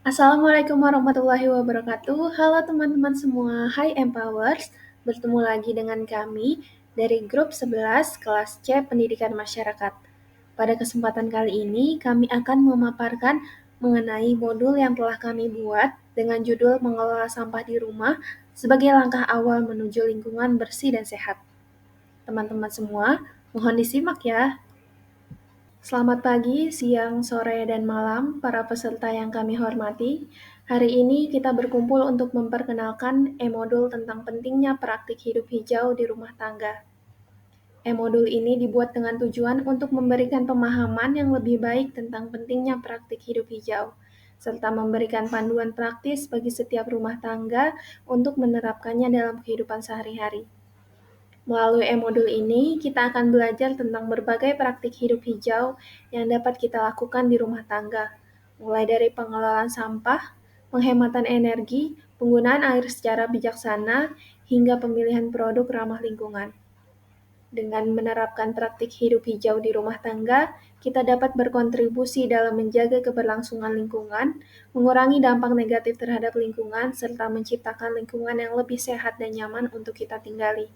Assalamualaikum warahmatullahi wabarakatuh. Halo teman-teman semua, Hai Empowers. Bertemu lagi dengan kami dari grup 11 kelas C Pendidikan Masyarakat. Pada kesempatan kali ini, kami akan memaparkan mengenai modul yang telah kami buat dengan judul Mengelola Sampah di Rumah sebagai langkah awal menuju lingkungan bersih dan sehat. Teman-teman semua, mohon disimak ya. Selamat pagi, siang, sore, dan malam para peserta yang kami hormati. Hari ini kita berkumpul untuk memperkenalkan e-modul tentang pentingnya praktik hidup hijau di rumah tangga. E-modul ini dibuat dengan tujuan untuk memberikan pemahaman yang lebih baik tentang pentingnya praktik hidup hijau, serta memberikan panduan praktis bagi setiap rumah tangga untuk menerapkannya dalam kehidupan sehari-hari. Melalui e-modul ini, kita akan belajar tentang berbagai praktik hidup hijau yang dapat kita lakukan di rumah tangga, mulai dari pengelolaan sampah, penghematan energi, penggunaan air secara bijaksana, hingga pemilihan produk ramah lingkungan. Dengan menerapkan praktik hidup hijau di rumah tangga, kita dapat berkontribusi dalam menjaga keberlangsungan lingkungan, mengurangi dampak negatif terhadap lingkungan, serta menciptakan lingkungan yang lebih sehat dan nyaman untuk kita tinggali.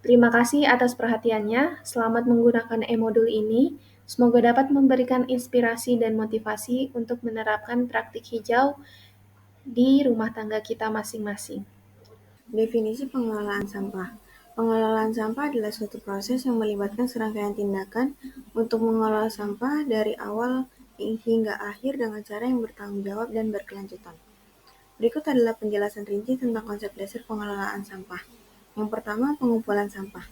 Terima kasih atas perhatiannya. Selamat menggunakan e-modul ini. Semoga dapat memberikan inspirasi dan motivasi untuk menerapkan praktik hijau di rumah tangga kita masing-masing. Definisi pengelolaan sampah. Pengelolaan sampah adalah suatu proses yang melibatkan serangkaian tindakan untuk mengelola sampah dari awal hingga akhir dengan cara yang bertanggung jawab dan berkelanjutan. Berikut adalah penjelasan rinci tentang konsep dasar pengelolaan sampah. Yang pertama, pengumpulan sampah.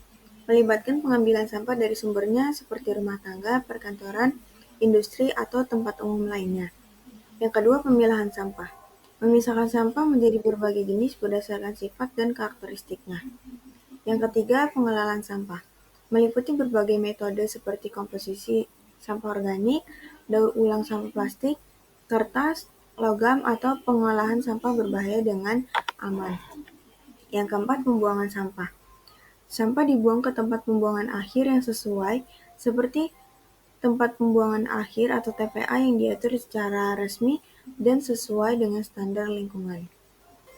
Melibatkan pengambilan sampah dari sumbernya seperti rumah tangga, perkantoran, industri, atau tempat umum lainnya. Yang kedua, pemilahan sampah. Memisahkan sampah menjadi berbagai jenis berdasarkan sifat dan karakteristiknya. Yang ketiga, pengelolaan sampah. Meliputi berbagai metode seperti komposisi sampah organik, daur ulang sampah plastik, kertas, logam, atau pengolahan sampah berbahaya dengan aman. Yang keempat, pembuangan sampah. Sampah dibuang ke tempat pembuangan akhir yang sesuai, seperti tempat pembuangan akhir atau TPA yang diatur secara resmi dan sesuai dengan standar lingkungan.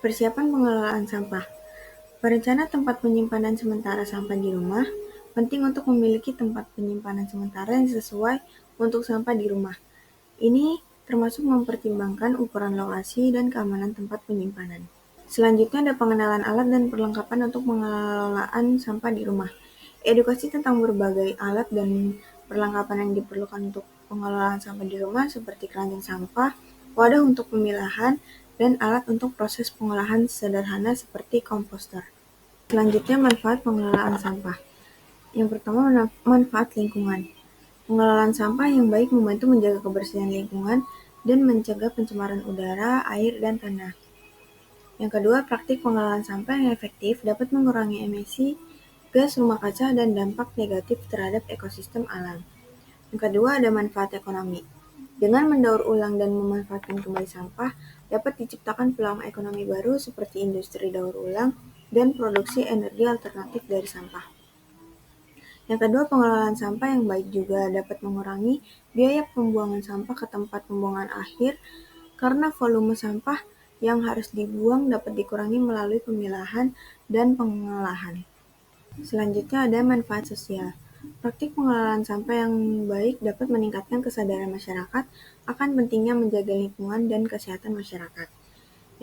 Persiapan pengelolaan sampah. Berencana tempat penyimpanan sementara sampah di rumah. Penting untuk memiliki tempat penyimpanan sementara yang sesuai untuk sampah di rumah. Ini termasuk mempertimbangkan ukuran lokasi dan keamanan tempat penyimpanan. Selanjutnya ada pengenalan alat dan perlengkapan untuk pengelolaan sampah di rumah. Edukasi tentang berbagai alat dan perlengkapan yang diperlukan untuk pengelolaan sampah di rumah seperti keranjang sampah, wadah untuk pemilahan, dan alat untuk proses pengolahan sederhana seperti komposter. Selanjutnya manfaat pengelolaan sampah. Yang pertama, manfaat lingkungan. Pengelolaan sampah yang baik membantu menjaga kebersihan lingkungan dan mencegah pencemaran udara, air, dan tanah. Yang kedua, praktik pengelolaan sampah yang efektif dapat mengurangi emisi gas rumah kaca dan dampak negatif terhadap ekosistem alam. Yang kedua, ada manfaat ekonomi. Dengan mendaur ulang dan memanfaatkan kembali sampah, dapat diciptakan peluang ekonomi baru seperti industri daur ulang dan produksi energi alternatif dari sampah. Yang kedua, pengelolaan sampah yang baik juga dapat mengurangi biaya pembuangan sampah ke tempat pembuangan akhir karena volume sampah yang harus dibuang dapat dikurangi melalui pemilahan dan pengolahan. Selanjutnya ada manfaat sosial. Praktik pengelolaan sampah yang baik dapat meningkatkan kesadaran masyarakat akan pentingnya menjaga lingkungan dan kesehatan masyarakat.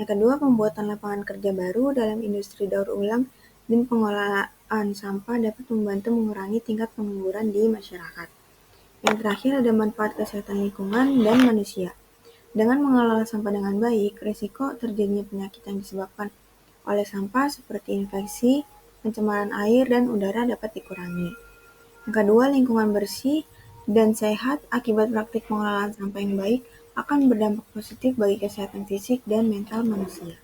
Yang kedua, pembuatan lapangan kerja baru dalam industri daur ulang dan pengelolaan sampah dapat membantu mengurangi tingkat pengangguran di masyarakat. Yang terakhir ada manfaat kesehatan lingkungan dan manusia. Dengan mengelola sampah dengan baik, risiko terjadinya penyakit yang disebabkan oleh sampah seperti infeksi, pencemaran air, dan udara dapat dikurangi. Yang kedua, lingkungan bersih dan sehat akibat praktik pengelolaan sampah yang baik akan berdampak positif bagi kesehatan fisik dan mental manusia.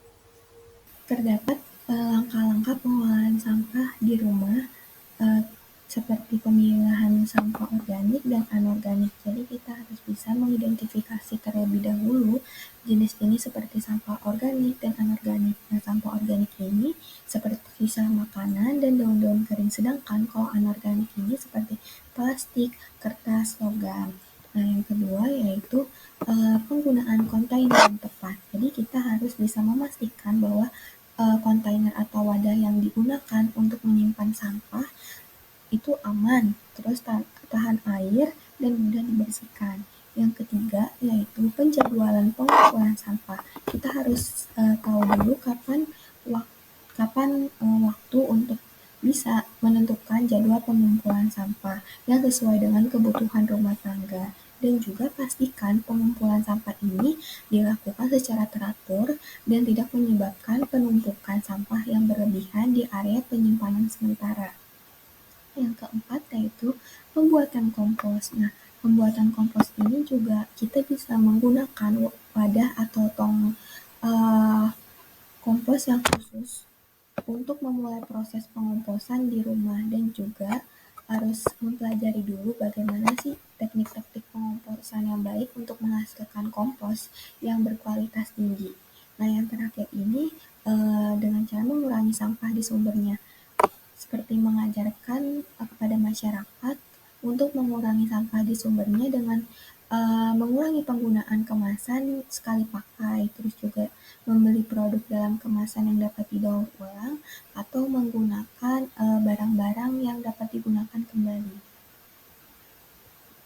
Terdapat langkah-langkah pengelolaan sampah di rumah eh, seperti pemilahan sampah organik dan anorganik. Jadi kita harus bisa mengidentifikasi terlebih dahulu jenis-jenis seperti sampah organik dan anorganik. Nah, sampah organik ini seperti sisa makanan dan daun-daun kering, sedangkan kalau anorganik ini seperti plastik, kertas, logam. Nah, yang kedua yaitu penggunaan kontainer yang tepat. Jadi kita harus bisa memastikan bahwa kontainer atau wadah yang digunakan untuk menyimpan sampah itu aman, terus tahan air, dan mudah dibersihkan. Yang ketiga yaitu penjadwalan pengumpulan sampah. Kita harus tahu dulu kapan waktu untuk bisa menentukan jadwal pengumpulan sampah yang sesuai dengan kebutuhan rumah tangga. Dan juga pastikan pengumpulan sampah ini dilakukan secara teratur dan tidak menyebabkan penumpukan sampah yang berlebihan di area penyimpanan sementara. Yang keempat yaitu pembuatan kompos. Nah, pembuatan kompos ini juga kita bisa menggunakan wadah atau tong kompos yang khusus untuk memulai proses pengomposan di rumah, dan juga harus mempelajari dulu bagaimana sih teknik-teknik pengomposan yang baik untuk menghasilkan kompos yang berkualitas tinggi. Nah, yang terakhir ini dengan cara mengurangi sampah di sumbernya, seperti mengajarkan kepada masyarakat untuk mengurangi sampah di sumbernya dengan mengurangi penggunaan kemasan sekali pakai, terus juga membeli produk dalam kemasan yang dapat didaur ulang, atau menggunakan barang-barang yang dapat digunakan kembali.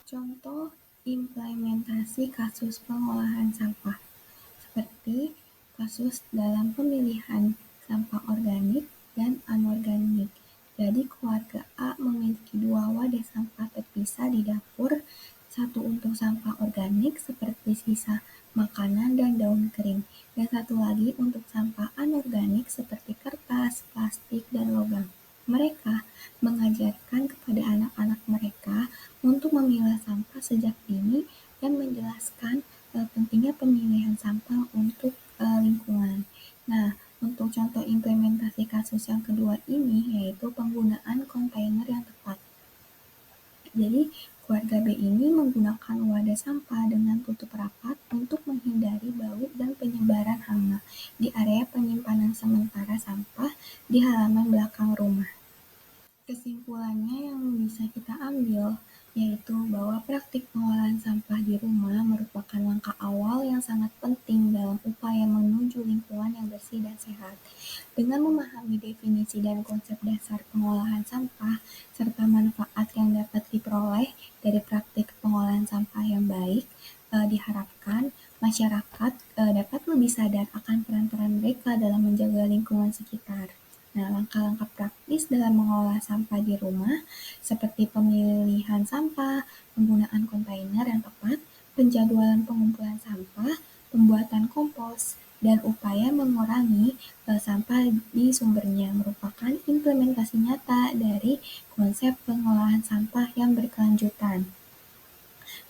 Contoh implementasi kasus pengolahan sampah, seperti kasus dalam pemilihan sampah organik dan anorganik. Jadi keluarga A memiliki 2 wadah sampah terpisah di dapur, satu untuk sampah organik seperti sisa makanan dan daun kering, dan satu lagi untuk sampah anorganik seperti kertas, plastik, dan logam. Mereka mengajarkan kepada anak-anak mereka untuk memilah sampah sejak dini dan menjelaskan pentingnya pemilihan sampah untuk lingkungan. Nah, untuk contoh implementasi kasus yang kedua ini yaitu penggunaan kontainer yang tepat. Jadi, keluarga B ini menggunakan wadah sampah dengan tutup rapat untuk menghindari bau dan penyebaran hama di area penyimpanan sementara sampah di halaman belakang rumah. Kesimpulannya yang bisa kita ambil yaitu bahwa praktik pengolahan sampah di rumah merupakan langkah awal yang sangat penting dalam upaya menuju lingkungan yang bersih dan sehat. Dengan memahami definisi dan konsep dasar pengolahan sampah, serta manfaat yang dapat diperoleh dari praktik pengolahan sampah yang baik, diharapkan masyarakat dapat lebih sadar akan peran-peran mereka dalam menjaga lingkungan sekitar. Nah, langkah-langkah praktis dalam mengolah sampah di rumah seperti pemilihan sampah, penggunaan kontainer yang tepat, penjadwalan pengumpulan sampah, pembuatan kompos, dan upaya mengurangi sampah di sumbernya merupakan implementasi nyata dari konsep pengolahan sampah yang berkelanjutan.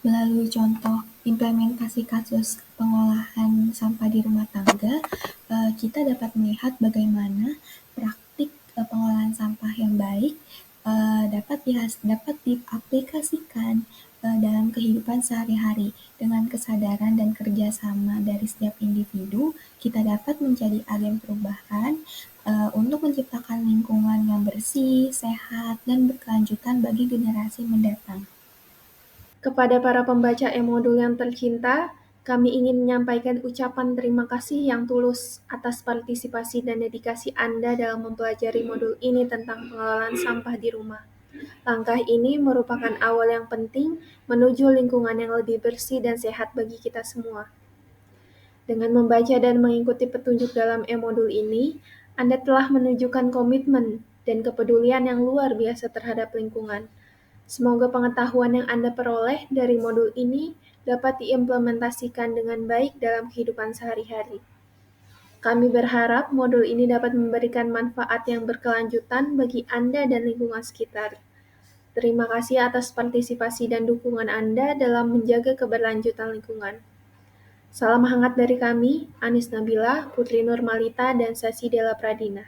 Melalui contoh implementasi kasus pengolahan sampah di rumah tangga, kita dapat melihat bagaimana praktik pengolahan sampah yang baik dapat diaplikasikan dalam kehidupan sehari-hari. Dengan kesadaran dan kerjasama dari setiap individu, kita dapat menjadi agen perubahan untuk menciptakan lingkungan yang bersih, sehat, dan berkelanjutan bagi generasi mendatang. Kepada para pembaca e-modul yang tercinta, kami ingin menyampaikan ucapan terima kasih yang tulus atas partisipasi dan dedikasi Anda dalam mempelajari modul ini tentang pengelolaan sampah di rumah. Langkah ini merupakan awal yang penting menuju lingkungan yang lebih bersih dan sehat bagi kita semua. Dengan membaca dan mengikuti petunjuk dalam e-modul ini, Anda telah menunjukkan komitmen dan kepedulian yang luar biasa terhadap lingkungan. Semoga pengetahuan yang Anda peroleh dari modul ini dapat diimplementasikan dengan baik dalam kehidupan sehari-hari. Kami berharap modul ini dapat memberikan manfaat yang berkelanjutan bagi Anda dan lingkungan sekitar. Terima kasih atas partisipasi dan dukungan Anda dalam menjaga keberlanjutan lingkungan. Salam hangat dari kami, Anis Nabila, Putri Nurmalita, dan Sasi Della Pradina.